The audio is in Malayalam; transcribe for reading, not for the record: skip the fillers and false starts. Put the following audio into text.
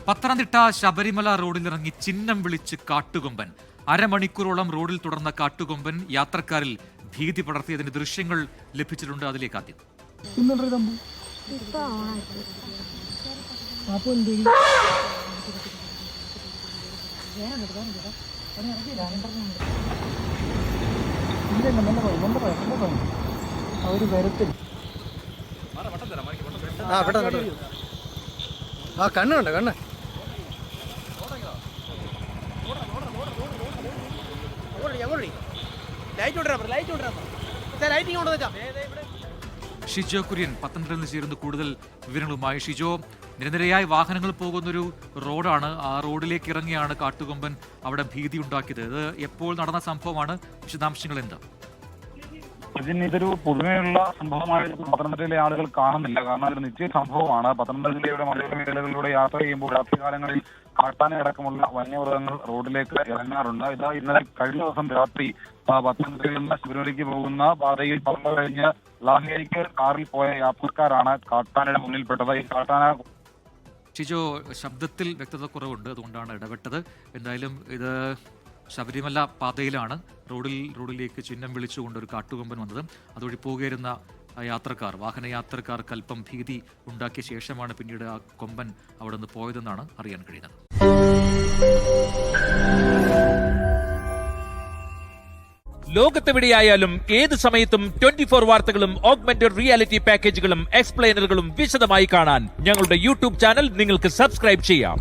പത്തനംതിട്ട ശബരിമല റോഡിലിറങ്ങി ചിഹ്നം വിളിച്ച് കാട്ടുകൊമ്പൻ. അരമണിക്കൂറോളം റോഡിൽ തുടർന്ന കാട്ടുകൊമ്പൻ യാത്രക്കാരിൽ ഭീതി പടർത്തിയതിന്റെ ദൃശ്യങ്ങൾ ലഭിച്ചിട്ടുണ്ട്. അതിലേക്ക് ആദ്യം. കണ്ണുണ്ട് കണ്ണ് ഷിജോ കുര്യൻ പത്തനംതിട്ടയിൽ നിന്ന് ചേരുന്ന കൂടുതൽ വിവരങ്ങളുമായി. ഷിജോ, നിരനിരയായി വാഹനങ്ങൾ പോകുന്നൊരു റോഡാണ്. ആ റോഡിലേക്ക് ഇറങ്ങിയാണ് കാട്ടുകൊമ്പൻ അവിടെ ഭീതി ഉണ്ടാക്കിയത്. ഇത് എപ്പോൾ നടന്ന സംഭവമാണ്? വിശദാംശങ്ങൾ എന്താ? ഇതൊരു പുതുമയുള്ള സംഭവമായിട്ട് പത്തനംതിട്ടയിലെ ആളുകൾ കാണുന്നില്ല. കാരണം അതൊരു നിശ്ചയ സംഭവമാണ്. പത്തനംതിട്ട ജില്ലയുടെ മലയോര മേഖലകളിലൂടെ യാത്ര ചെയ്യുമ്പോൾ രാത്രികാലങ്ങളിൽ കാട്ടാന അടക്കമുള്ള വന്യമൃഗങ്ങൾ റോഡിലേക്ക് ഇറങ്ങാറുണ്ട്. ഇന്നലെ കഴിഞ്ഞ ദിവസം രാത്രി പത്തനംതിട്ടയിൽ നിന്ന് ശബരിമലയ്ക്ക് പോകുന്ന പാതയിൽ പമ്പ കഴിഞ്ഞ് ലാഹേരിക്ക് കാറിൽ പോയ യാത്രക്കാരാണ് കാട്ടാനയുടെ മുന്നിൽപ്പെട്ടത്. ഈ കാട്ടാന ഷിജോ, ശബ്ദത്തിൽ വ്യക്തത കുറവുണ്ട്, അതുകൊണ്ടാണ് ഇടപെട്ടത്. എന്തായാലും ഇത് ശബരിമല പാതയിലാണ് റോഡിലേക്ക് ചിഹ്നം വിളിച്ചുകൊണ്ട് ഒരു കാട്ടുകൊമ്പൻ വന്നത്. അതുവഴി പോകുകയായിരുന്ന യാത്രക്കാർ, വാഹനയാത്രക്കാർക്ക് അല്പം ഭീതി ഉണ്ടാക്കിയ ശേഷമാണ് പിന്നീട് ആ കൊമ്പൻ അവിടെ നിന്ന് പോയതെന്നാണ് അറിയാൻ കഴിയുന്നത്. ലോകത്തെവിടെയായാലും ഏത് സമയത്തും 24 വാർത്തകളും ഓഗ്മെന്റഡ് റിയാലിറ്റി പാക്കേജുകളും എക്സ്പ്ലെയിനറുകളും വിശദമായി കാണാൻ ഞങ്ങളുടെ യൂട്യൂബ് ചാനൽ നിങ്ങൾക്ക് സബ്സ്ക്രൈബ് ചെയ്യാം.